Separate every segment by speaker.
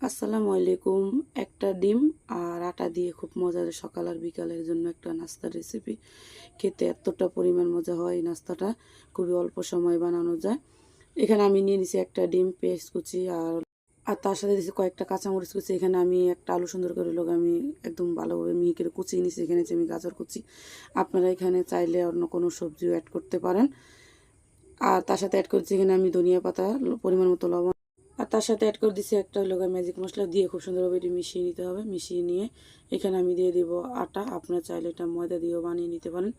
Speaker 1: আসসালামু আলাইকুম। একটা ডিম আর আটা দিয়ে খুব মজার সকাল আর বিকালের জন্য একটা নাস্তার রেসিপি। খেতে এতটা পরিমাণ মজা হয় এই নাস্তাটা, খুবই অল্প সময়ে বানানো যায়। এখানে আমি নিয়ে নিছি একটা ডিম, পেঁয়াজ কুচি আর আর তার সাথে দিয়েছি কয়েকটা কাঁচামরিচ কুচি। এখানে আমি একটা আলু সুন্দর করে আমি একদম ভালোভাবে মিহি করে কুচিয়ে নিছি। এখানে হচ্ছে আমি গাজর কুচি। আপনারা এখানে চাইলে অন্য কোনো সবজিও অ্যাড করতে পারেন। আর তার সাথে অ্যাড করছি এখানে আমি ধনিয়া পাতা, পরিমাণ মতো লবণ। আর তার সাথে অ্যাড করে দিচ্ছি একটা হলো ম্যাজিক মশলা দিয়ে খুব সুন্দরভাবে এটি মিশিয়ে নিতে হবে। মিশিয়ে নিয়ে এখানে আমি দিয়ে দিব আটা। আপনারা চাইলে এটা ময়দা দিয়েও বানিয়ে নিতে পারেন।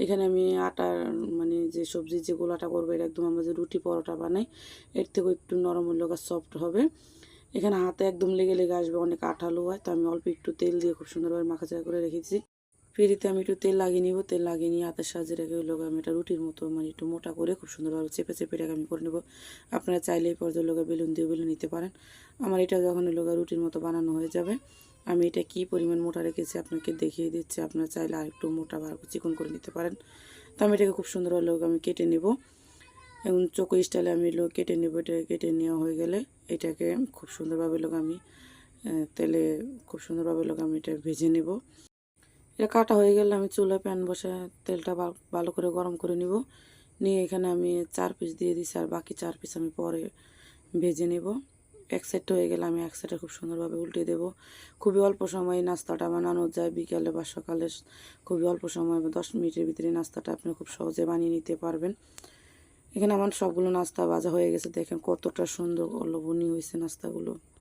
Speaker 1: এখানে আমি আটার মানে যে সবজির যে গোলাটা করবো, এটা একদম আমরা যে রুটি পরোটা বানাই এর থেকেও একটু নরম হলে সফট হবে। এখানে হাতে একদম লেগে লেগে আসবে, অনেক আঠালো হয়, তো আমি অল্প একটু তেল দিয়ে খুব সুন্দরভাবে মাখাচাড়া করে রেখেছি। ফিরিতে আমি একটু তেল লাগিয়ে নিব। তেল লাগিয়ে নিয়ে হাতের সাহায্যে রেখে আমি এটা রুটির মতো মানে একটু মোটা করে খুব সুন্দরভাবে চেপে চেপে রেখে আমি করে নেব। আপনারা চাইলে এই পর্যায়ে বেলুন দিয়ে বেলুন নিতে পারেন। আমার এটা যখন রুটির মতো বানানো হয়ে যাবে, আমি এটা কি পরিমাণ মোটা রেখেছি আপনাকে দেখিয়ে দিচ্ছি। আপনারা চাইলে আর একটু মোটা বা চিকন করে নিতে পারেন। তো আমি এটাকে খুব সুন্দরভাবে আমি কেটে নেব এবং চোখো স্টাইলে আমি কেটে নেব। এটা কেটে নেওয়া হয়ে গেলে এটাকে খুব সুন্দরভাবে আমি তেলে খুব সুন্দরভাবে আমি এটা ভেজে নেব। এটা কাটা হয়ে গেলে আমি চুলায় প্যান বসে তেলটা ভালো করে গরম করে নিব। নিয়ে এখানে আমি 4 পিস দিয়ে দিচ্ছি আর বাকি 4 পিস আমি পরে ভেজে নেব। এক সাইডটা হয়ে গেলে আমি এক সাইডে খুব সুন্দরভাবে উল্টে দেব। খুবই অল্প সময়ে নাস্তাটা বানানো যায়, বিকালে বা সকালে খুবই অল্প সময় 10 মিনিটের ভিতরে নাস্তাটা আপনি খুব সহজে বানিয়ে নিতে পারবেন। এখানে আমার সবগুলো নাস্তা ভাজা হয়ে গেছে, দেখেন কতটা সুন্দর লোভনীয় হয়েছে নাস্তাগুলো।